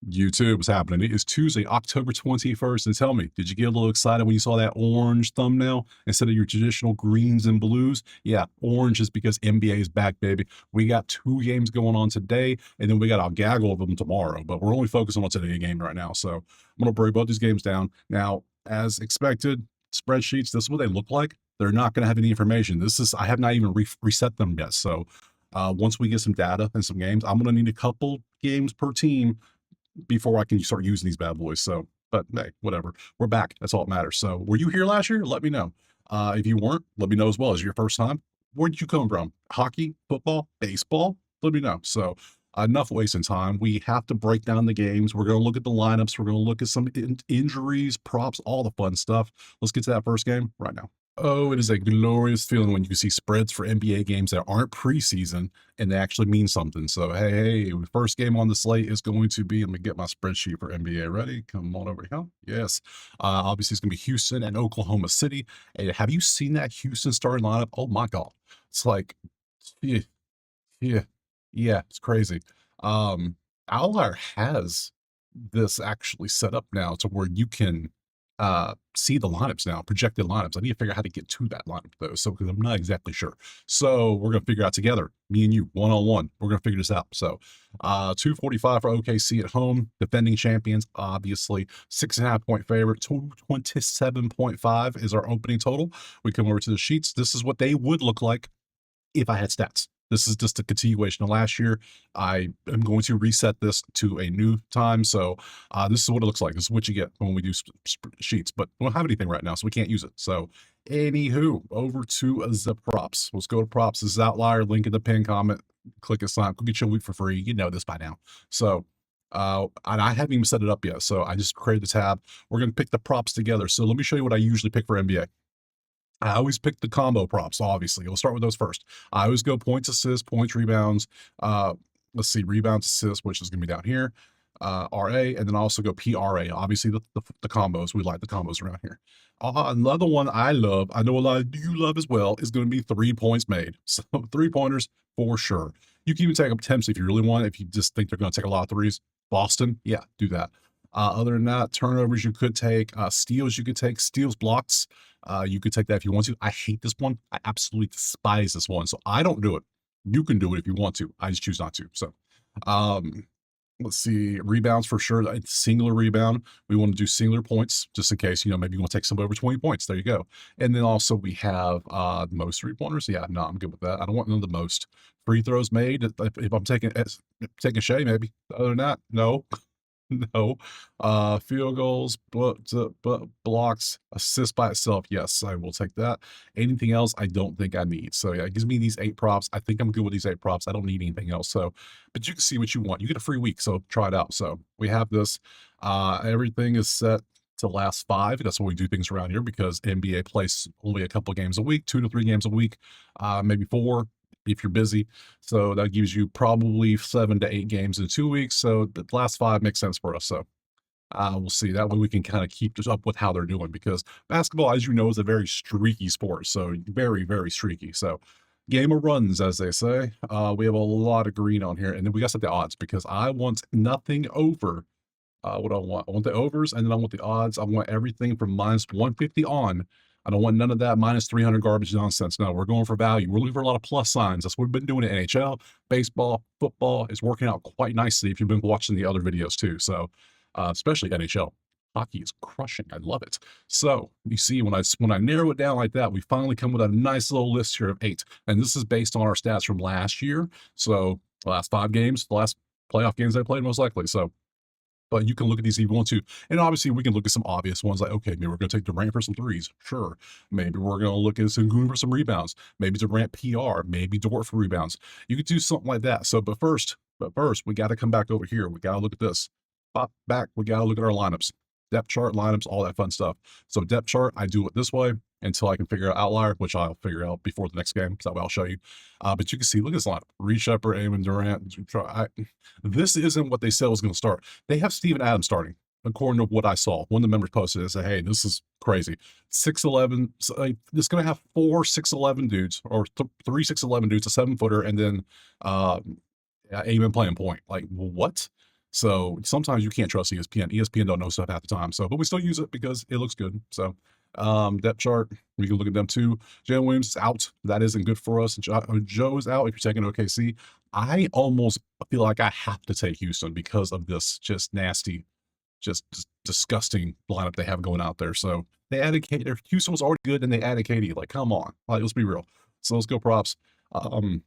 YouTube, what's happening? It is Tuesday, October 21st, and tell me, did you get a little excited when you saw that orange thumbnail instead of your traditional greens and blues? Yeah, orange is because NBA is back, baby. We got 2 games going on today, and then we got a gaggle of them tomorrow, but we're only focusing on today's game right now. So I'm going to break both these games down. Now, as expected, spreadsheets, this is what they look like. They're not going to have any information. I have not even reset them yet. So once we get some data and some games, I'm going to need a couple games per team before I can start using these bad boys. So, but hey, whatever. We're back. That's all that matters. So, were you here last year? Let me know. If you weren't, let me know as well. Is it your first time? Where did you come from? Hockey, football, baseball? Let me know. So, enough wasting time. We have to break down the games. We're going to look at the lineups. We're going to look at some injuries, props, all the fun stuff. Let's get to that first game right now. Oh, it is a glorious feeling when you see spreads for NBA games that aren't preseason and they actually mean something. So, hey, first game on the slate is going to be, let me get my spreadsheet for NBA ready. Come on over here. Yes. Obviously, it's going to be Houston and Oklahoma City. And have you seen that Houston starting lineup? Oh, my God. It's like, yeah, yeah, yeah, it's crazy. Um, Outlier has this actually set up now to where you can see the lineups now, projected lineups. I need to figure out how to get to that lineup though. So because I'm not exactly sure. So we're gonna figure out together, me and you, one-on-one. We're gonna figure this out. So 245 for OKC at home, defending champions, obviously. 6.5 point favorite, 227.5 is our opening total. We come over to the sheets. This is what they would look like if I had stats. This is just a continuation of last year. I am going to reset this to a new time. So this is what it looks like. This is what you get when we do sheets, but we don't have anything right now, so we can't use it. So anywho, over to the props. Let's go to props. This is Outlier. Link in the pin comment. Click it, sign. Go get your week for free. You know this by now. So and I haven't even set it up yet. So I just created the tab. We're going to pick the props together. So let me show you what I usually pick for NBA. I always pick the combo props, obviously. We'll start with those first. I always go points, assists, points, rebounds. Let's see, rebounds, assists, which is going to be down here. RA, and then I also go PRA. Obviously, the combos. We like the combos around here. Another one I love, I know a lot of you love as well, is going to be 3 points made. So 3-pointers for sure. You can even take attempts if you really want, if you just think they're going to take a lot of threes. Boston, yeah, do that. Other than that, turnovers you could take, steals you could take, steals, blocks. You could take that if you want to. I hate this one. I absolutely despise this one. So I don't do it. You can do it if you want to. I just choose not to. So let's see. Rebounds for sure. Singular rebound. We want to do singular points just in case, maybe you want to take somebody over 20 points. There you go. And then also we have most 3-pointers. Yeah, no, I'm good with that. I don't want none of the most. Free throws made. If I'm taking Shea, maybe. Other than that, no. No. Field goals, blocks, assist by itself. Yes, I will take that. Anything else, I don't think I need. So yeah, it gives me these 8 props. I think I'm good with these 8 props. I don't need anything else. So, but you can see what you want. You get a free week, so try it out. So we have this. Everything is set to last 5. That's what we do things around here because NBA plays only a couple of games a week, 2 to 3 games a week, maybe 4 if you're busy. So that gives you probably 7 to 8 games in 2 weeks. So the last 5 makes sense for us. So we'll see. That way we can kind of keep this up with how they're doing because basketball, as you know, is a very streaky sport. So very, very streaky. So game of runs, as they say. We have a lot of green on here. And then we got set the odds because I want nothing over. What do I want? I want the overs and then I want the odds. I want everything from minus 150 on. I don't want none of that minus 300 garbage nonsense. No, we're going for value. We're looking for a lot of plus signs. That's what we've been doing in NHL, baseball, football. It's working out quite nicely if you've been watching the other videos too. So, especially NHL. Hockey is crushing. I love it. So you see, when I narrow it down like that, we finally come with a nice little list here of 8. And this is based on our stats from last year. So the last 5 games, the last playoff games I played most likely. So but you can look at these if you want to. And obviously, we can look at some obvious ones like, okay, maybe we're going to take Durant for some threes. Sure. Maybe we're going to look at Sengun for some rebounds. Maybe Durant PR. Maybe Dort for rebounds. You could do something like that. So, but first, we got to come back over here. We got to look at this. Pop back. We got to look at our lineups. Depth chart, lineups, all that fun stuff. So depth chart, I do it this way until I can figure out outlier, which I'll figure out before the next game. So I'll show you. But you can see, look at this lineup. Reed Shepard, Amon Durant. This isn't what they said was going to start. They have Steven Adams starting, according to what I saw. One of the members posted it and said, hey, this is crazy. 6'11", it's going to have 4 6'11" dudes, or 3 6'11" dudes, a 7-footer, and then Amon playing point. Like, what? So sometimes you can't trust ESPN. ESPN don't know stuff half the time. So, but we still use it because it looks good. So, depth chart, we can look at them too. Jalen Williams is out. That isn't good for us. Joe is out. If you're taking OKC, I almost feel like I have to take Houston because of this just nasty, just disgusting lineup they have going out there. So they added KD. Houston was already good, and they added KD. Like, come on, like let's be real. So let's go props. Um,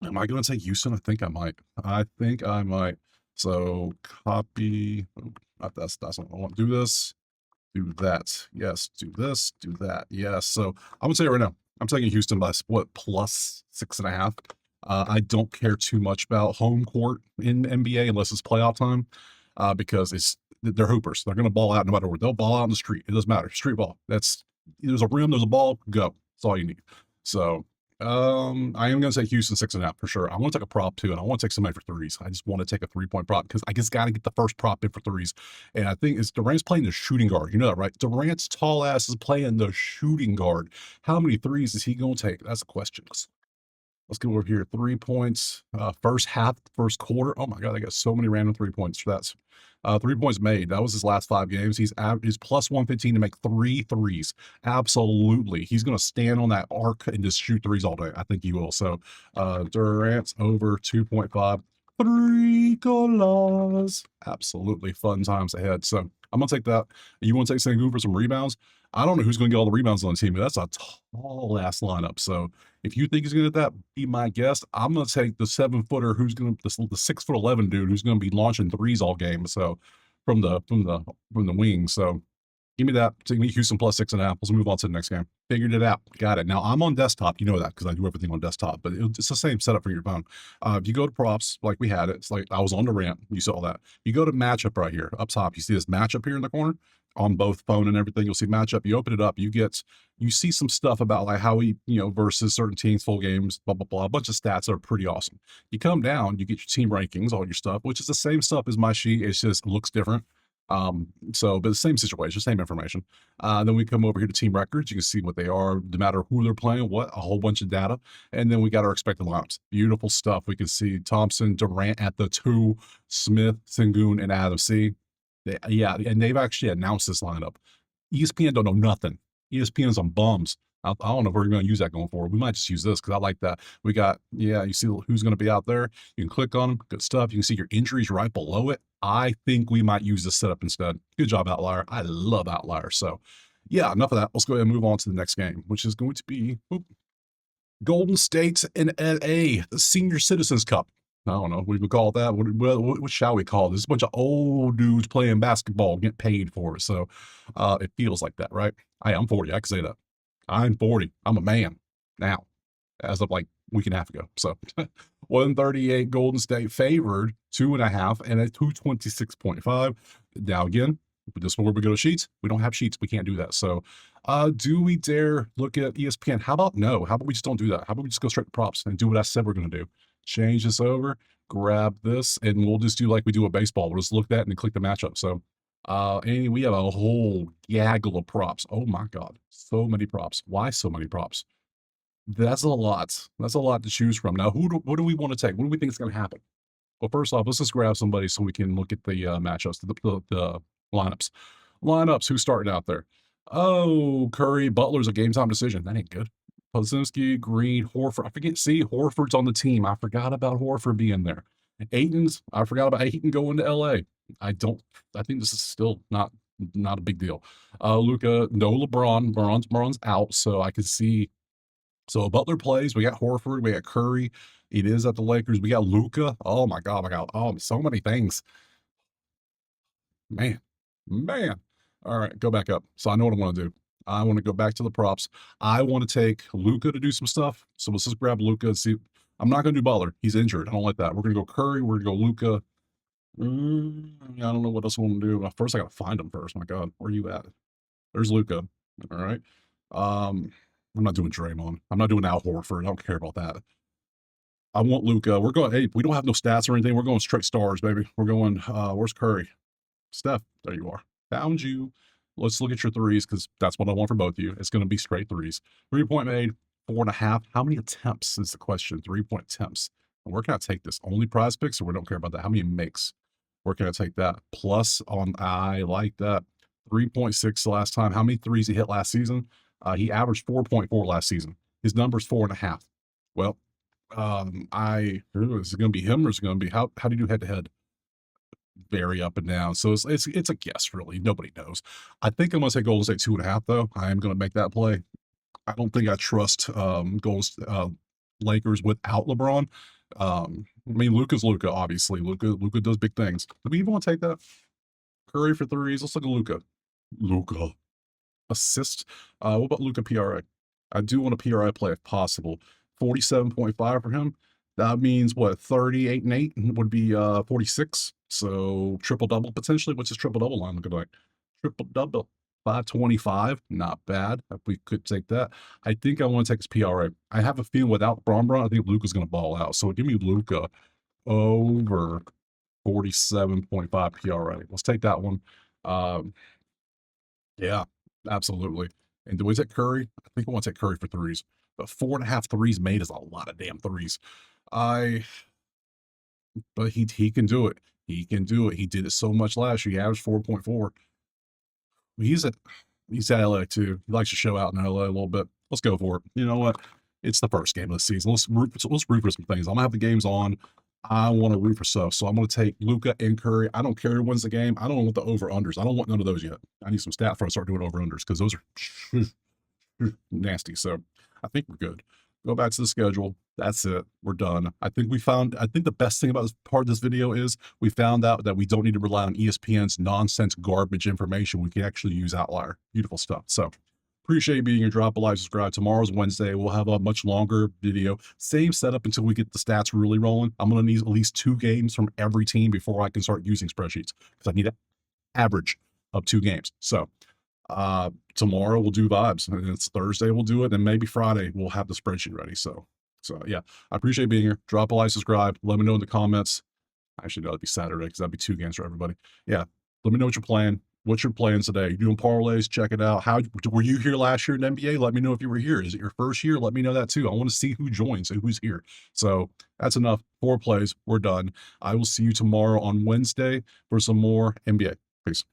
Am I going to take Houston? I think I might. I think I might. So copy. Oh, that's not what I want. Do this. Do that. Yes. Do this. Do that. Yes. So I'm gonna tell you right now. I'm taking Houston by what plus 6.5. I don't care too much about home court in NBA unless it's playoff time, because they're hoopers. They're gonna ball out no matter what. They'll ball out in the street. It doesn't matter. Street ball. There's a rim. There's a ball. Go. That's all you need. So I am going to take Houston 6.5 for sure. I want to take a prop too, and I want to take somebody for threes. I just want to take a 3-point prop because I just got to get the first prop in for threes. And I think Durant's playing the shooting guard. You know that, right? Durant's tall ass is playing the shooting guard. How many threes is he going to take? That's the question. Let's go over here. 3 points, first half, first quarter. Oh my God, I got so many random 3 points. That's 3 points made. That was his last 5 games. He's plus 115 to make 3 threes. Absolutely. He's going to stand on that arc and just shoot threes all day. I think he will. So Durant's over 2.5. $3. Absolutely fun times ahead. So I'm going to take that. You want to take Sengun for some rebounds? I don't know who's going to get all the rebounds on the team, but that's a tall ass lineup. So if you think he's going to get that, be my guest. I'm going to take the 7-footer who's going to the 6'11" dude who's going to be launching threes all game. So from the wings. So give me that. Take me Houston plus 6.5. Let's move on to the next game. Figured it out. Got it. Now I'm on desktop. You know that because I do everything on desktop, but it's the same setup for your phone. If you go to props like we had it, it's like I was on the rant. You saw that. You go to matchup right here up top. You see this matchup here in the corner on both phone and everything. You'll see matchup. You open it up. You see some stuff about like how he, versus certain teams, full games, blah, blah, blah. A bunch of stats that are pretty awesome. You come down, you get your team rankings, all your stuff, which is the same stuff as my sheet. It's just looks different. But the same situation, same information. Then we come over here to team records. You can see what they are, no matter who they're playing, a whole bunch of data. And then we got our expected lineups. Beautiful stuff. We can see Thompson, Durant at the 2, Smith, Sengun, and Adam C. And they've actually announced this lineup. ESPN don't know nothing. ESPN's on bums. I don't know if we're going to use that going forward. We might just use this because I like that. We got, you see who's going to be out there. You can click on them. Good stuff. You can see your injuries right below it. I think we might use this setup instead. Good job, Outlier. I love Outlier. So, yeah, enough of that. Let's go ahead and move on to the next game, which is going to be Golden State and LA, the Senior Citizens Cup. I don't know. We would call it that. What shall we call this? A bunch of old dudes playing basketball, getting paid for it. So it feels like that, right? I'm 40. I can say that. I'm 40. I'm a man now, as of like a week and a half ago. So 138 Golden State favored 2.5 and a 226.5. Now again, this one where we go to sheets. We don't have sheets. We can't do that. So do we dare look at ESPN? How about no? How about we just don't do that? How about we just go straight to props and do what I said we're going to do? Change this over, grab this, and we'll just do like we do with baseball. We'll just look at that and then click the matchup. So and we have a whole gaggle of props. Oh my God. So many props. Why so many props? That's a lot. That's a lot to choose from. Now, what do we want to take? What do we think is going to happen? Well, first off, let's just grab somebody so we can look at the matchups, the lineups. Lineups, who's starting out there? Oh, Curry, Butler's a game time decision. That ain't good. Pozinski, Green, Horford. I forget. See, Horford's on the team. I forgot about Horford being there. I forgot about Ayton going to LA. I think this is still not a big deal. Luka, no LeBron. LeBron's out, so I can see. So Butler plays. We got Horford. We got Curry. It is at the Lakers. We got Luka. Oh my God, oh, so many things. Man. All right, go back up. So I know what I want to do. I want to go back to the props. I want to take Luka to do some stuff. So let's just grab Luka and see. I'm not going to do Butler. He's injured. I don't like that. We're going to go Curry. We're going to go Luka. I don't know what else I want to do. First, I got to find him first. My God, where are you at? There's Luka. All right. I'm not doing Draymond. I'm not doing Al Horford. I don't care about that. I want Luka. We're going, hey, we don't have no stats or anything. We're going straight stars, baby. We're going, where's Curry? Steph, there you are. Found you. Let's look at your threes because that's what I want for both of you. It's going to be straight threes. 3-point made, 4.5. How many attempts is the question? 3-point attempts. And where can I take this? Only prize picks, or we don't care about that? How many makes? Where can I take that? Plus on, I like that. 3.6 the last time. How many threes he hit last season? He averaged 4.4 last season. His number's 4.5. Well, is it going to be him or is it going to be how do you do head to head? Very up and down. So it's a guess, really. Nobody knows. I think I'm going to say Golden State 2.5, though. I am going to make that play. I don't think I trust Lakers without LeBron. I mean, Luka's Luka, obviously. Luka does big things. Do we even want to take that? Curry for threes. Let's look at Luka. Luka. Assist. What about Luka PRA? I do want a PRA play if possible. 47.5 for him. That means what, 38 and 8 would be 46. So triple double potentially. What's his triple double line looking like? Triple double. 525, not bad. If we could take that. I think I want to take his PRA. I have a feeling without Bron, I think Luka's going to ball out. So give me Luka over 47.5 PRA. Let's take that one. Yeah, absolutely. And do we take Curry? I think I want to take Curry for threes. But 4.5 threes made is a lot of damn threes. But he can do it. He can do it. He did it so much last year. He averaged 4.4. He's at LA too. He likes to show out in LA a little bit. Let's go for it. You know what? It's the first game of the season. Let's root for some things. I'm gonna have the games on. I want to root for stuff. So I'm going to take Luka and Curry. I don't care who wins the game. I don't want the over-unders. I don't want none of those yet. I need some stat before I start doing over-unders because those are nasty. So I think we're good. Go back to the schedule. That's it. We're done. I think the best thing about this part of this video is we found out that we don't need to rely on ESPN's nonsense garbage information. We can actually use Outlier. Beautiful stuff. So appreciate you being here. Drop a like, subscribe. Tomorrow's Wednesday. We'll have a much longer video. Same setup until we get the stats really rolling. I'm going to need at least 2 games from every team before I can start using spreadsheets because I need an average of 2 games. So tomorrow we'll do vibes, and it's Thursday we'll do it, and maybe Friday we'll have the spreadsheet ready. So yeah, I appreciate being here. Drop a like, subscribe. Let me know in the comments. Actually, no, that'd be Saturday because that'd be 2 games for everybody. Yeah, let me know what you're playing. What's your plans today? You doing parlays? Check it out. How were you here last year in NBA? Let me know if you were here. Is it your first year? Let me know that too. I want to see who joins and who's here. So that's enough. 4 plays. We're done. I will see you tomorrow on Wednesday for some more NBA. Peace.